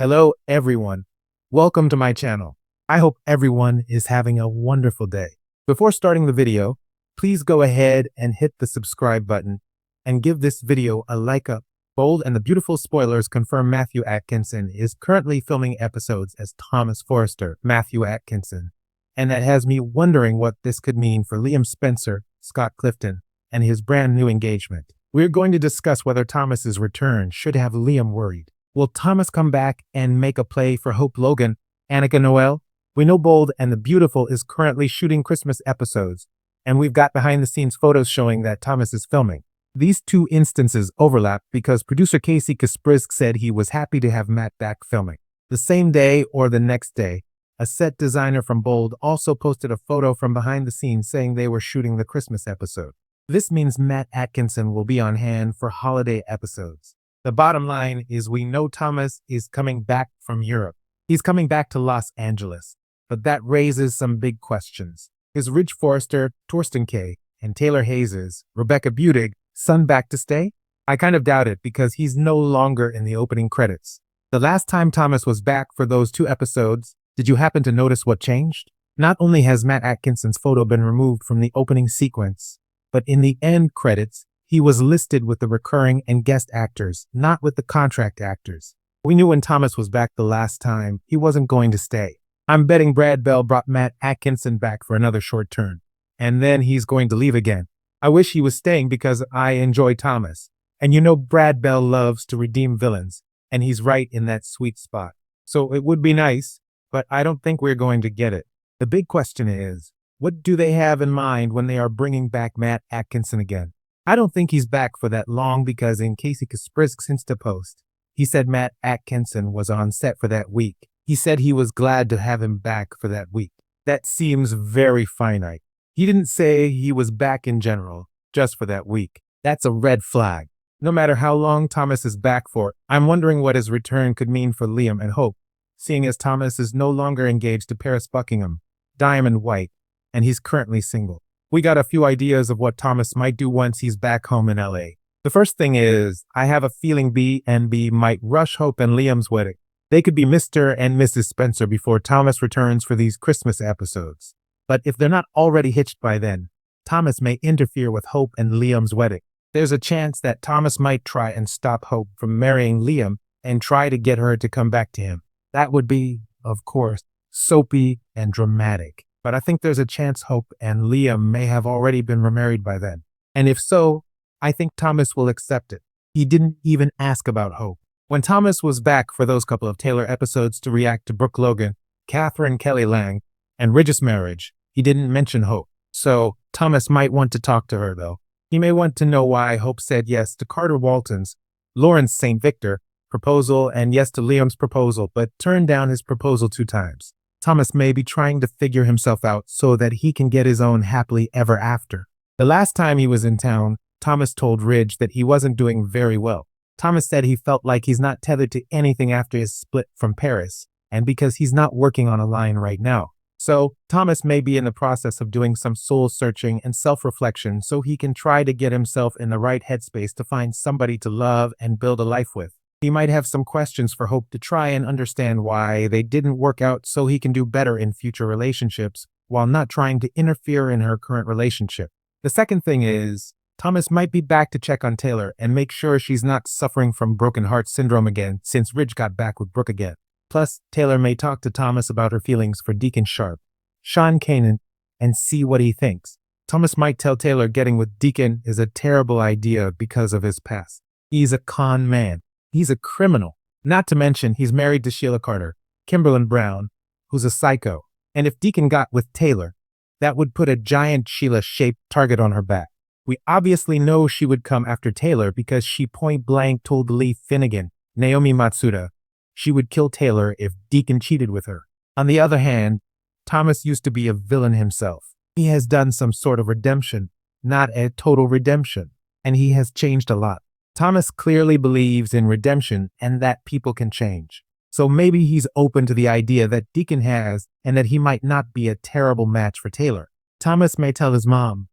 Hello, everyone. Welcome to my channel. I hope everyone is having a wonderful day. Before starting the video, please go ahead and hit the subscribe button and give this video a like up. Bold and the Beautiful spoilers confirm Matthew Atkinson is currently filming episodes as Thomas Forrester, Matthew Atkinson. And that has me wondering what this could mean for Liam Spencer, Scott Clifton, and his brand new engagement. We're going to discuss whether Thomas's return should have Liam worried. Will Thomas come back and make a play for Hope Logan, Annika Noel? We know Bold and the Beautiful is currently shooting Christmas episodes, and we've got behind-the-scenes photos showing that Thomas is filming. These two instances overlap because producer Casey Kasprisk said he was happy to have Matt back filming. The same day or the next day, a set designer from Bold also posted a photo from behind the scenes saying they were shooting the Christmas episode. This means Matt Atkinson will be on hand for holiday episodes. The bottom line is we know Thomas is coming back from Europe. He's coming back to Los Angeles, but that raises some big questions. Is Ridge Forrester, Torsten Kay, and Taylor Hayes' Rebecca Budig son back to stay? I kind of doubt it because he's no longer in the opening credits. The last time Thomas was back for those 2 episodes, did you happen to notice what changed? Not only has Matt Atkinson's photo been removed from the opening sequence, but in the end credits, he was listed with the recurring and guest actors, not with the contract actors. We knew when Thomas was back the last time, he wasn't going to stay. I'm betting Brad Bell brought Matt Atkinson back for another short turn, and then he's going to leave again. I wish he was staying because I enjoy Thomas. And you know Brad Bell loves to redeem villains, and he's right in that sweet spot. So it would be nice, but I don't think we're going to get it. The big question is, what do they have in mind when they are bringing back Matt Atkinson again? I don't think he's back for that long because in Casey Kasprisk's Insta post, he said Matt Atkinson was on set for that week. He said he was glad to have him back for that week. That seems very finite. He didn't say he was back in general, just for that week. That's a red flag. No matter how long Thomas is back for, I'm wondering what his return could mean for Liam and Hope, seeing as Thomas is no longer engaged to Paris Buckingham, Diamond White, and he's currently single. We got a few ideas of what Thomas might do once he's back home in LA. The first thing is, I have a feeling B&B might rush Hope and Liam's wedding. They could be Mr. and Mrs. Spencer before Thomas returns for these Christmas episodes. But if they're not already hitched by then, Thomas may interfere with Hope and Liam's wedding. There's a chance that Thomas might try and stop Hope from marrying Liam and try to get her to come back to him. That would be, of course, soapy and dramatic. But I think there's a chance Hope and Liam may have already been remarried by then. And if so, I think Thomas will accept it. He didn't even ask about Hope. When Thomas was back for those couple of Taylor episodes to react to Brooke Logan, Catherine Kelly Lang, and Ridge's marriage, he didn't mention Hope. So Thomas might want to talk to her though. He may want to know why Hope said yes to Carter Walton's, Lawrence St. Victor proposal and yes to Liam's proposal, but turned down his proposal 2 times. Thomas may be trying to figure himself out so that he can get his own happily ever after. The last time he was in town, Thomas told Ridge that he wasn't doing very well. Thomas said he felt like he's not tethered to anything after his split from Paris, and because he's not working on a line right now. So Thomas may be in the process of doing some soul searching and self-reflection so he can try to get himself in the right headspace to find somebody to love and build a life with. He might have some questions for Hope to try and understand why they didn't work out so he can do better in future relationships while not trying to interfere in her current relationship. The second thing is, Thomas might be back to check on Taylor and make sure she's not suffering from broken heart syndrome again since Ridge got back with Brooke again. Plus, Taylor may talk to Thomas about her feelings for Deacon Sharp, Sean Kanan, and see what he thinks. Thomas might tell Taylor getting with Deacon is a terrible idea because of his past. He's a con man. He's a criminal. Not to mention he's married to Sheila Carter, Kimberlin Brown, who's a psycho. And if Deacon got with Taylor, that would put a giant Sheila-shaped target on her back. We obviously know she would come after Taylor because she point-blank told Lee Finnegan, Naomi Matsuda, she would kill Taylor if Deacon cheated with her. On the other hand, Thomas used to be a villain himself. He has done some sort of redemption, not a total redemption, and he has changed a lot. Thomas clearly believes in redemption and that people can change. So maybe he's open to the idea that Deacon has and that he might not be a terrible match for Taylor. Thomas may tell his mom,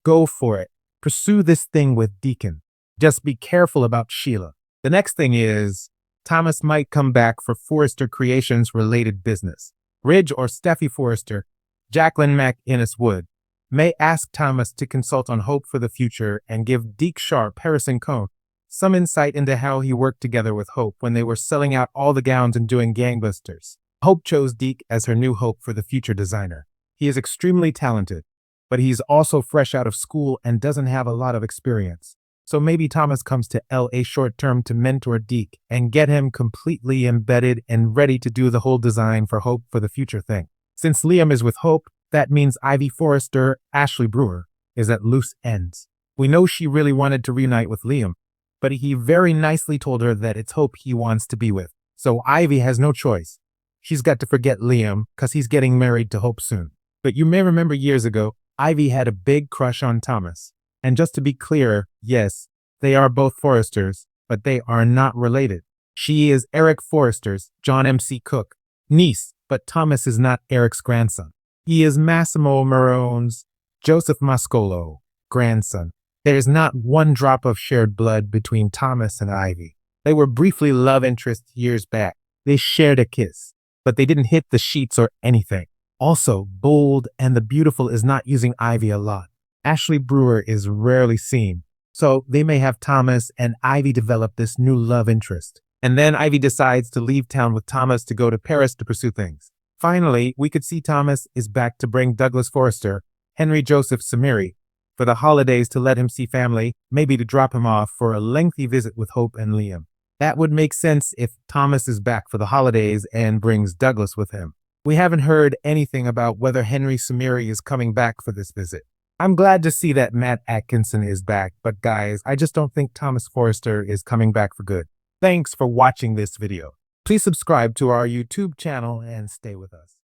go for it. Pursue this thing with Deacon. Just be careful about Sheila. The next thing is, Thomas might come back for Forrester Creations related business. Ridge or Steffi Forrester, Jacqueline McInnes Wood, may ask Thomas to consult on Hope for the future and give Deke Sharp, Harrison Cohn, some insight into how he worked together with Hope when they were selling out all the gowns and doing gangbusters. Hope chose Deke as her new Hope for the future designer. He is extremely talented, but he's also fresh out of school and doesn't have a lot of experience. So maybe Thomas comes to LA short-term to mentor Deke and get him completely embedded and ready to do the whole design for Hope for the future thing. Since Liam is with Hope, that means Ivy Forrester, Ashley Brewer, is at loose ends. We know she really wanted to reunite with Liam, but he very nicely told her that it's Hope he wants to be with. So Ivy has no choice. She's got to forget Liam because he's getting married to Hope soon. But you may remember years ago, Ivy had a big crush on Thomas. And just to be clear, yes, they are both Forresters, but they are not related. She is Eric Forrester's, John M.C. Cook, niece, but Thomas is not Eric's grandson. He is Massimo Marone's, Joseph Mascolo, grandson. There is not one drop of shared blood between Thomas and Ivy. They were briefly love interests years back. They shared a kiss, but they didn't hit the sheets or anything. Also, Bold and the Beautiful is not using Ivy a lot. Ashley Brewer is rarely seen, so they may have Thomas and Ivy develop this new love interest. And then Ivy decides to leave town with Thomas to go to Paris to pursue things. Finally, we could see Thomas is back to bring Douglas Forrester, Henry Joseph Samiri, for the holidays to let him see family, maybe to drop him off for a lengthy visit with Hope and Liam. That would make sense if Thomas is back for the holidays and brings Douglas with him. We haven't heard anything about whether Henry Samiri is coming back for this visit. I'm glad to see that Matt Atkinson is back, but guys, I just don't think Thomas Forrester is coming back for good. Thanks for watching this video. Please subscribe to our YouTube channel and stay with us.